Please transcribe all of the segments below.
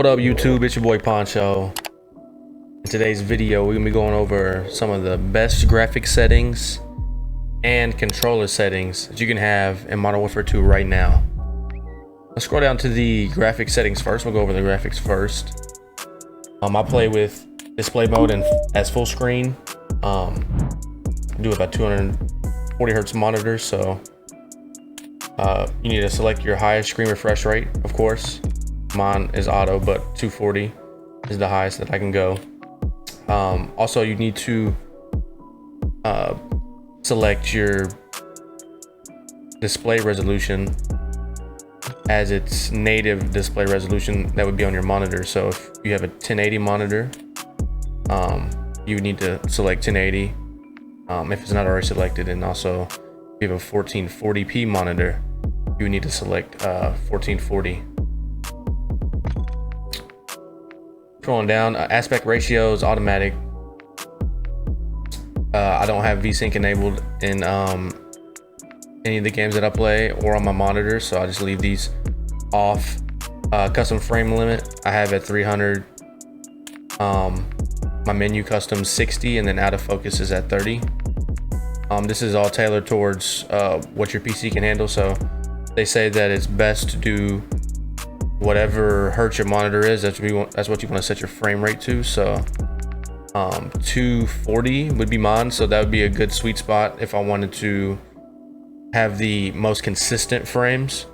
What up YouTube, it's your boy Pawncho. In today's video we're gonna be going over some of the best graphic settings and controller settings that you can have in Modern Warfare 2 right now. Let's scroll down to the graphic settings first. We'll go over the graphics first. I play with display mode and as full screen. Do about 240 hertz monitor, so you need to select your highest screen refresh rate, of course. Mine is auto, but 240 is the highest that I can go. Also, you need to select your display resolution as its native display resolution that would be on your monitor. So if you have a 1080 monitor, you need to select 1080 if it's not already selected. And also if you have a 1440p monitor, you need to select 1440. Scrolling down, aspect ratio is automatic. I don't have VSync enabled in any of the games that I play or on my monitor, so I just leave these off. Custom frame limit I have at 300. My menu custom 60, and then out of focus is at 30. This is all tailored towards what your PC can handle, so they say that it's best to do whatever hertz your monitor is. That's what you want to set your frame rate to. So 240 would be mine, so that would be a good sweet spot if I wanted to have the most consistent frames.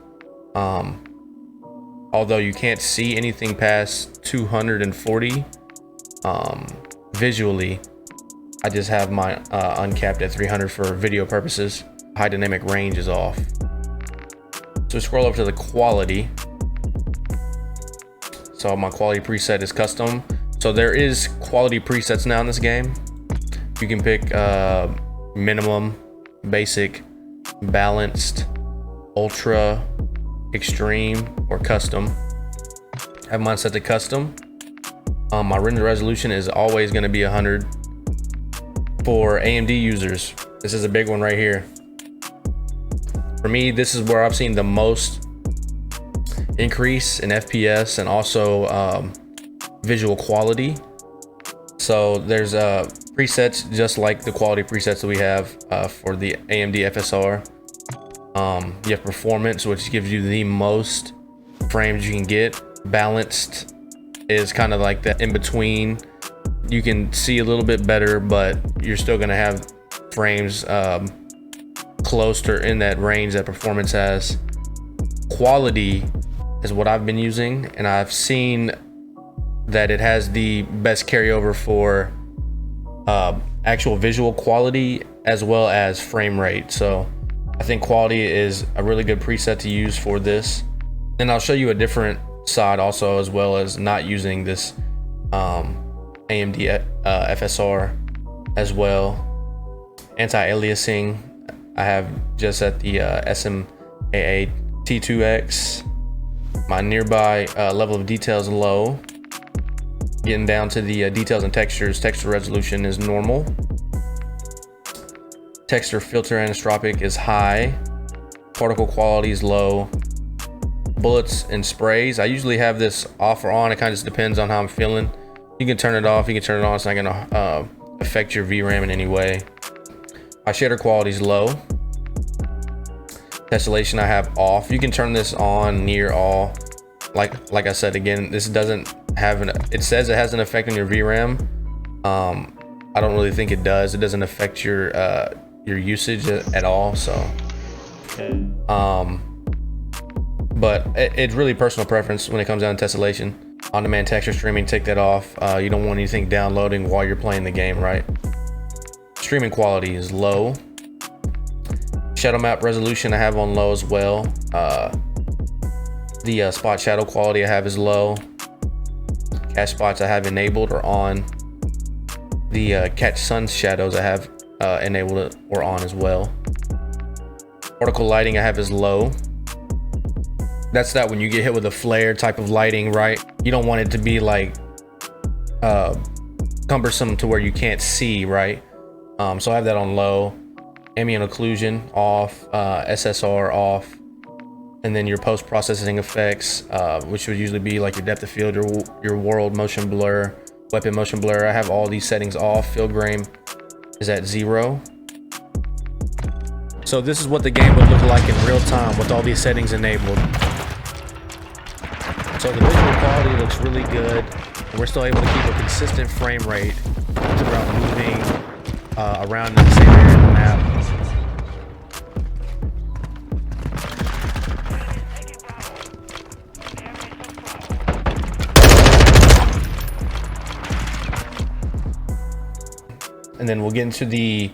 Although you can't see anything past 240 visually, I just have my uncapped at 300 for video purposes. High dynamic range is off. So scroll up to the quality. So my quality preset is custom. So there is quality presets now in this game. You can pick minimum, basic, balanced, ultra, extreme, or custom. I have mine set to custom. My render resolution is always going to be 100. For AMD users, this is a big one right here. For me, this is where I've seen the most increase in FPS and also visual quality. So there's presets just like the quality presets that we have for the AMD FSR. You have performance, which gives you the most frames you can get. Balanced is kind of like that in between. You can see a little bit better, but you're still gonna have frames close to in that range that performance has. Quality is what I've been using, and I've seen that it has the best carryover for actual visual quality as well as frame rate. So I think quality is a really good preset to use for this. And I'll show you a different side also, as well as not using this AMD FSR as well. Anti-Aliasing I have just at the SMAA T2X. My nearby level of detail is low. Getting down to the details and textures, texture resolution is normal. Texture filter anisotropic is high. Particle quality is low. Bullets and sprays, I usually have this off or on. It kind of just depends on how I'm feeling. You can turn it off, you can turn it on. It's not gonna affect your VRAM in any way. My shader quality is low. Tessellation I have off. You can turn this on near all. Like I said, again, this doesn't have it says it has an effect on your VRAM. I don't really think it does. It doesn't affect your usage at all. So but it's really personal preference when it comes down to tessellation. On-demand texture streaming, take that off. You don't want anything downloading while you're playing the game, right? Streaming quality is low. Shadow map resolution I have on low as well. The spot shadow quality I have is low. Catch spots I have enabled or on. The catch sun shadows I have enabled or on as well. Particle lighting I have is low. That's that when you get hit with a flare type of lighting, right? You don't want it to be like cumbersome to where you can't see, right? So I have that on low. Ambient occlusion off. SSR off. and then your post-processing effects, which would usually be like your depth of field, your world motion blur, weapon motion blur. I have all these settings off. Field grain is at 0. So this is what the game would look like in real time with all these settings enabled. So the visual quality looks really good. We're still able to keep a consistent frame rate throughout moving around in the same area of the map. And then we'll get into the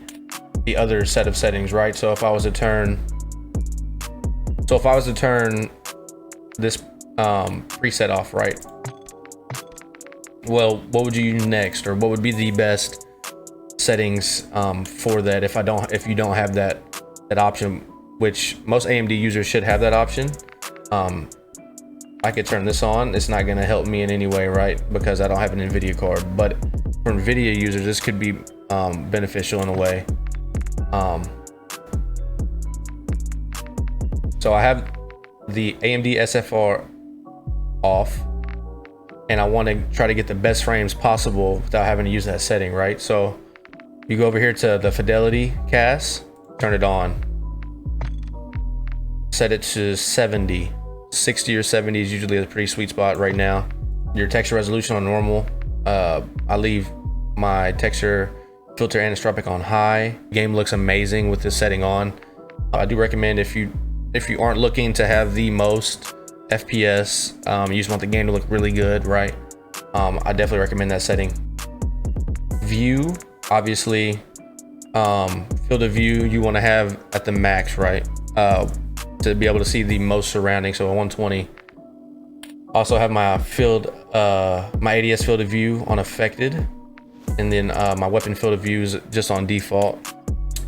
other set of settings, right? So if I was to turn this preset off, right? Well, what would you use next, or what would be the best settings for that if you don't have that option, which most AMD users should have that option? I could turn this on. It's not going to help me in any way, right? Because I don't have an NVIDIA card. But for NVIDIA users, this could be beneficial in a way. So I have the AMD SFR off, and I want to try to get the best frames possible without having to use that setting, right? So you go over here to the Fidelity cast, turn it on, set it to 70. 60 or 70 is usually a pretty sweet spot right now. Your texture resolution on normal. I leave my texture filter anisotropic on high. Game looks amazing with this setting on. I do recommend if you aren't looking to have the most FPS, you just want the game to look really good, right? I definitely recommend that setting. View, obviously, field of view you want to have at the max, right? To be able to see the most surrounding, so 120. Also have my my ADS field of view on affected, and then my weapon field of view is just on default.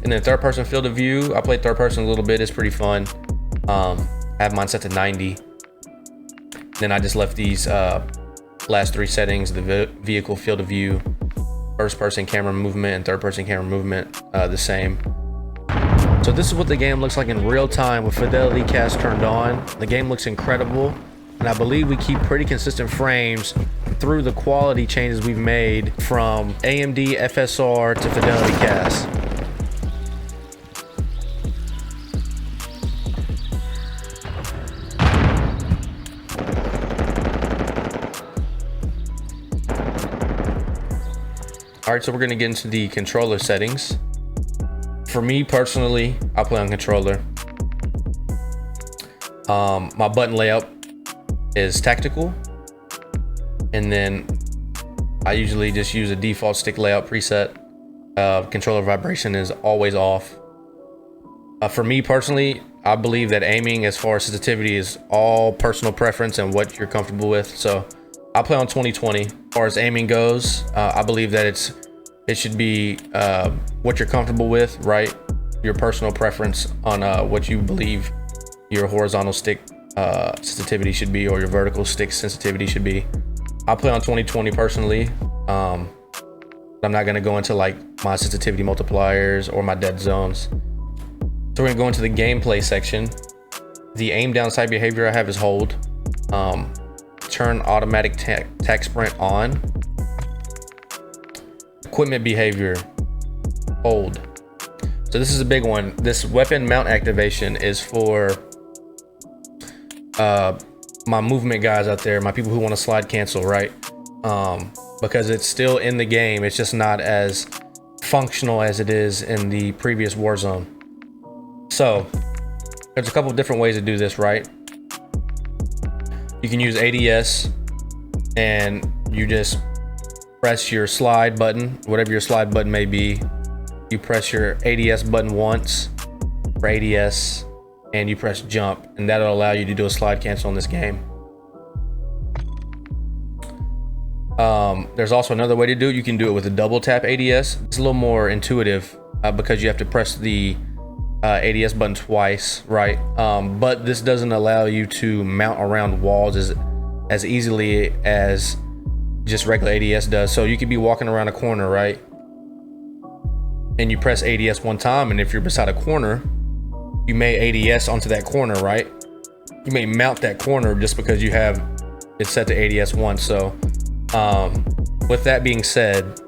And then third person field of view, I played third person a little bit, it's pretty fun. I have mine set to 90. Then I just left these last 3 settings: the vehicle field of view, first person camera movement, and third person camera movement the same. So this is what the game looks like in real time with Fidelity cast turned on. The game looks incredible, and I believe we keep pretty consistent frames through the quality changes we've made from AMD FSR to Fidelity cast. All right, so we're gonna get into the controller settings. For me personally, I play on controller. My button layout is tactical, and then I usually just use a default stick layout preset. Controller vibration is always off. For me personally, I believe that aiming as far as sensitivity is all personal preference and what you're comfortable with. So I play on 2020. As far as aiming goes, I believe that it should be what you're comfortable with, right? Your personal preference on what you believe your horizontal stick sensitivity should be, or your vertical stick sensitivity should be. I play on 2020 personally. I'm not gonna go into like my sensitivity multipliers or my dead zones. So we're gonna go into the gameplay section. The aim down sight behavior I have is hold. Turn automatic tac sprint on. Equipment behavior, hold. So this is a big one. This weapon mount activation is for my movement guys out there, my people who want to slide cancel, right? Because it's still in the game, it's just not as functional as it is in the previous Warzone. So there's a couple of different ways to do this, right? You can use ADS, and you just press your slide button, whatever your slide button may be. You press your ADS button once for ADS, and you press jump, and that'll allow you to do a slide cancel in this game. There's also another way to do it. You can do it with a double tap ADS. It's a little more intuitive because you have to press the ADS button twice, right? But this doesn't allow you to mount around walls as easily as just regular ADS does. So you could be walking around a corner, right? And you press ADS one time, and if you're beside a corner, you may ADS onto that corner, right? you may mount that corner just because you have it set to ADS1. So with that being said,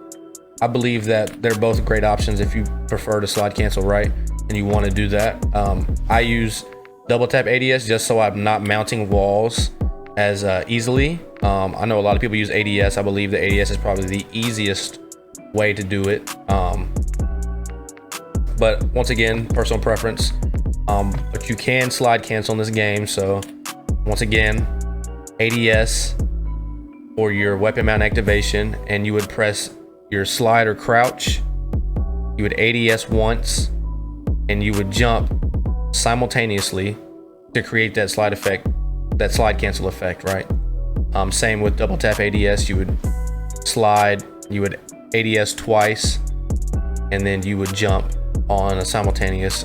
I believe that they're both great options if you prefer to slide cancel right and you want to do that. I use double tap ADS just so I'm not mounting walls as easily. I know a lot of people use ADS. I believe the ADS is probably the easiest way to do it. But once again, personal preference. But you can slide cancel in this game. So once again, ADS or your weapon mount activation, and you would press your slide or crouch. You would ADS once, and you would jump simultaneously to create that slide effect, that slide cancel effect, right? Same with double tap ADS. You would slide, you would ADS twice, and then you would jump on a simultaneous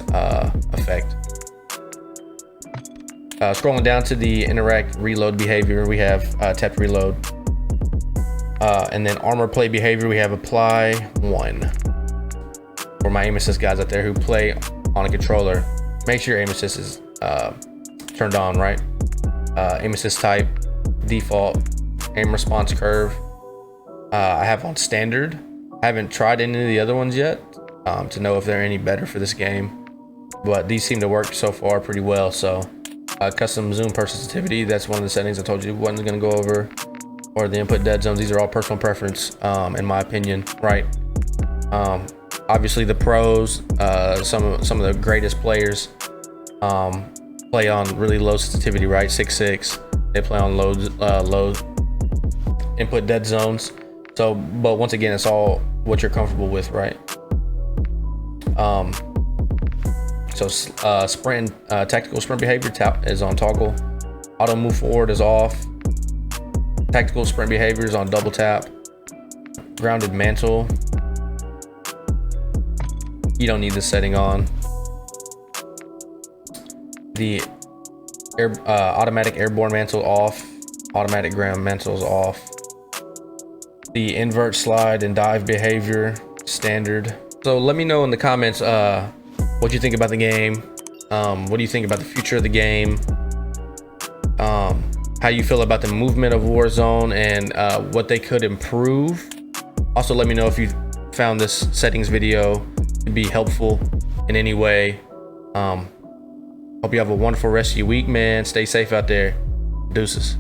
effect. Scrolling down to the interact reload behavior, we have tap reload. And then armor play behavior, we have apply 1. For my aim assist guys out there who play on a controller, make sure your aim assist is turned on, right? Aim assist type, default, aim response curve. I have on standard. I haven't tried any of the other ones yet to know if they're any better for this game, but these seem to work so far pretty well. So custom zoom per sensitivity, that's one of the settings I told you wasn't going to go over, or the input dead zones. These are all personal preference in my opinion, right? Obviously the pros, some of the greatest players play on really low sensitivity, right? 6.6. They play on low input dead zones. So, but once again, it's all what you're comfortable with, right? So sprint, tactical sprint behavior is on toggle. Auto move forward is off. Tactical sprint behavior is on double tap. Grounded mantle, you don't need this setting on. The automatic airborne mantle off. Automatic ground mantle is off. The invert slide and dive behavior standard. So let me know in the comments what you think about the game. What do you think about the future of the game? How you feel about the movement of Warzone and what they could improve. Also, let me know if you found this settings video to be helpful in any way. Hope you have a wonderful rest of your week, man. Stay safe out there. Deuces.